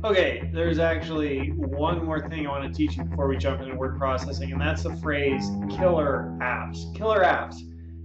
Okay, there's actually one more thing I want to teach you before we jump into word processing, and that's the phrase killer apps. Killer apps.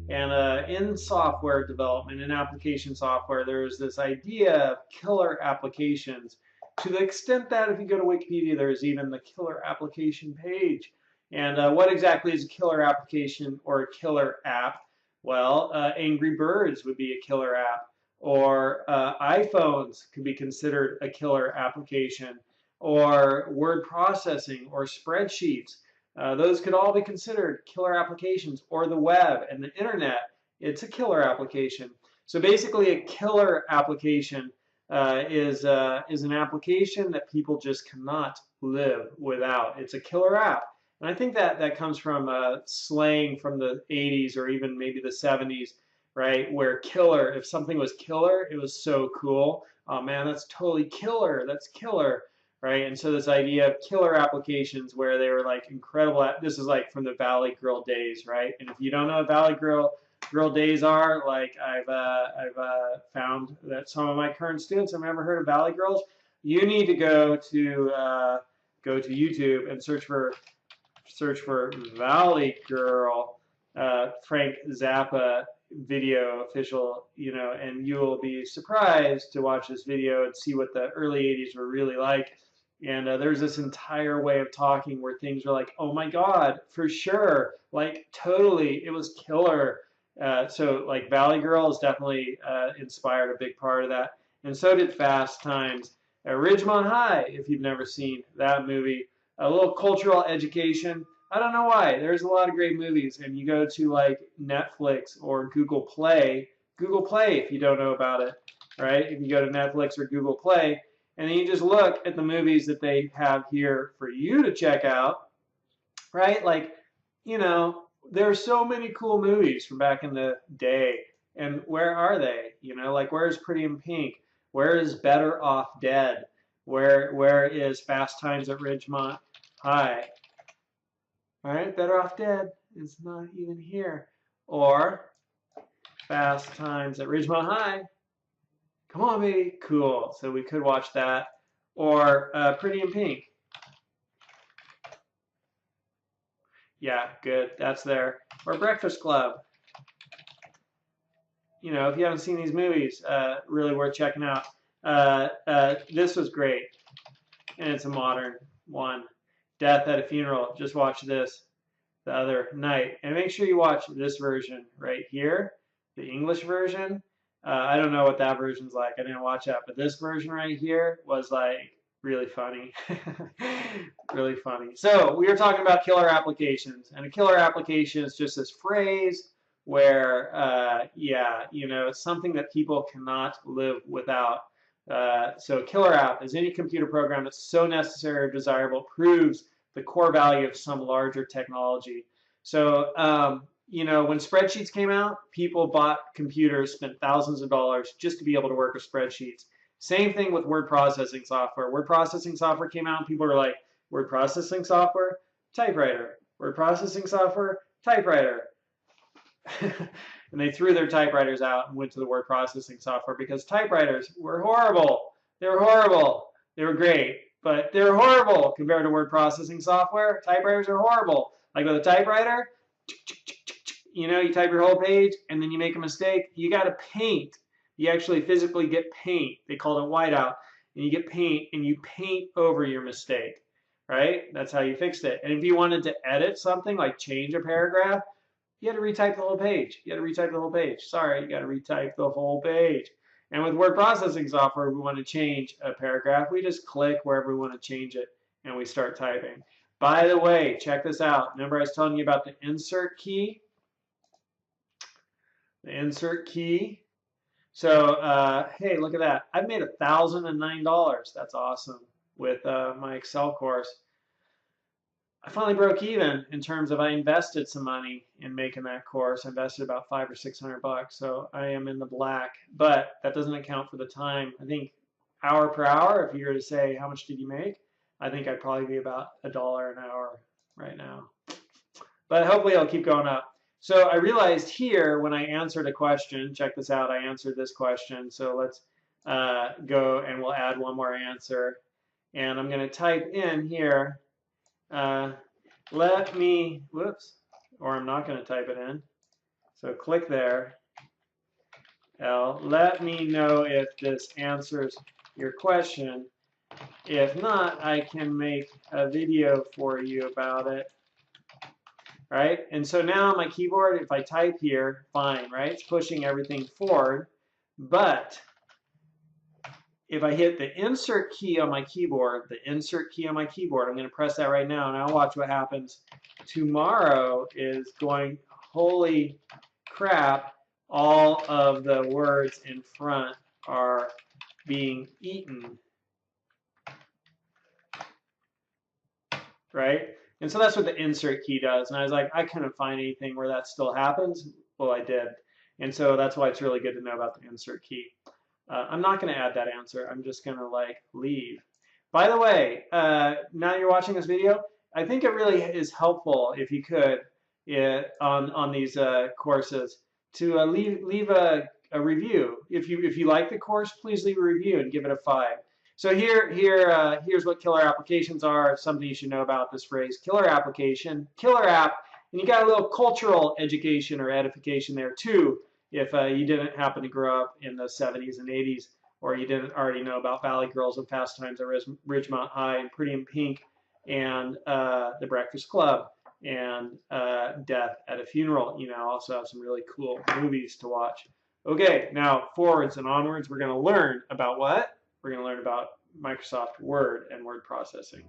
And in software development, in application software, there's this idea of killer applications to the extent that if you go to Wikipedia, there's even the killer application page. And what exactly is a killer application or a killer app? Well, Angry Birds would be a killer app, or iPhones could be considered a killer application, or word processing or spreadsheets. Those could all be considered killer applications, or the web and the internet. It's a killer application. So basically, a killer application is an application that people just cannot live without. It's a killer app. And I think that comes from slang from the 80s or even maybe the 70s, right? Where killer, if something was killer, it was so cool. Oh man, that's totally killer. That's killer, right? And so this idea of killer applications where they were like incredible. This is like from the Valley Girl days, right? And if you don't know what Valley Girl days are, like I've found that some of my current students have never heard of Valley Girls. You need to go to YouTube and search for Valley Girl, Frank Zappa video official, and you will be surprised to watch this video and see what the early 80s were really like. And there's this entire way of talking where things are like, oh my God, for sure, like totally, it was killer. So like Valley Girl has definitely inspired a big part of that. And so did Fast Times. Ridgemont High, if you've never seen that movie, a little cultural education. I don't know why. There's a lot of great movies, and you go to like Netflix or Google Play. Google Play, if you don't know about it, right? If you go to Netflix or Google Play, and then you just look at the movies that they have here for you to check out, right? Like, there are so many cool movies from back in the day, and where are they? Like where's Pretty in Pink? Where is Better Off Dead? Where is Fast Times at Ridgemont High? All right, Better Off Dead is not even here. Or Fast Times at Ridgemont High. Come on, baby. Cool. So we could watch that. Or Pretty in Pink. Yeah, good. That's there. Or Breakfast Club. If you haven't seen these movies, really worth checking out. This was great. And it's a modern one. Death at a Funeral. Just watch this the other night. And make sure you watch this version right here, the English version. I don't know what that version's like. I didn't watch that. But this version right here was like really funny. Really funny. So we were talking about killer applications. And a killer application is just this phrase where, it's something that people cannot live without. So a killer app is any computer program that's so necessary or desirable proves the core value of some larger technology. So, when spreadsheets came out, people bought computers, spent thousands of dollars just to be able to work with spreadsheets. Same thing with word processing software. Word processing software came out and people were like, word processing software, typewriter. Word processing software, typewriter. And they threw their typewriters out and went to the word processing software because typewriters were horrible. They were horrible. They were great, but they're horrible compared to word processing software. Typewriters are horrible. Like with a typewriter, you type your whole page and then you make a mistake. You got to paint. You actually physically get paint. They called it whiteout. And you get paint and you paint over your mistake, right? That's how you fixed it. And if you wanted to edit something, like change a paragraph, you had to retype the whole page. You had to retype the whole page. Sorry, you got to retype the whole page. And with word processing software, we want to change a paragraph. We just click wherever we want to change it, and we start typing. By the way, check this out. Remember I was telling you about the insert key? The insert key. So, hey, look at that. I've made $1,009. That's awesome with my Excel course. I finally broke even in terms of I invested some money in making that course. I invested about $500 or $600, so I am in the black. But that doesn't account for the time. I think hour per hour, if you were to say how much did you make, I think I'd probably be about $1 an hour right now. But hopefully it'll keep going up. So I realized here when I answered a question, check this out, I answered this question. So let's go and we'll add one more answer. And I'm going to type in here, let me, whoops, or I'm not going to type it in. So click there. Let me know if this answers your question. If not, I can make a video for you about it. Right? And so now on my keyboard, if I type here, fine, right? It's pushing everything forward. But if I hit the insert key on my keyboard, I'm going to press that right now, and I'll watch what happens. Tomorrow is going, holy crap, all of the words in front are being eaten. Right? And so that's what the insert key does. And I was like, I couldn't find anything where that still happens. Well, I did. And so that's why it's really good to know about the insert key. I'm not going to add that answer. I'm just going to like leave. By the way, now you're watching this video, I think it really is helpful if you could on these courses to leave a review. If you like the course, please leave a review and give it a 5. So here's what killer applications are. Something you should know about this phrase: killer application, killer app, and you got a little cultural education or edification there too. If you didn't happen to grow up in the 70s and 80s, or you didn't already know about Valley Girls and Fast Times at Ridgemont High and Pretty in Pink and The Breakfast Club and Death at a Funeral, you know, also have some really cool movies to watch. Okay, now forwards and onwards, we're going to learn about what? We're going to learn about Microsoft Word and word processing.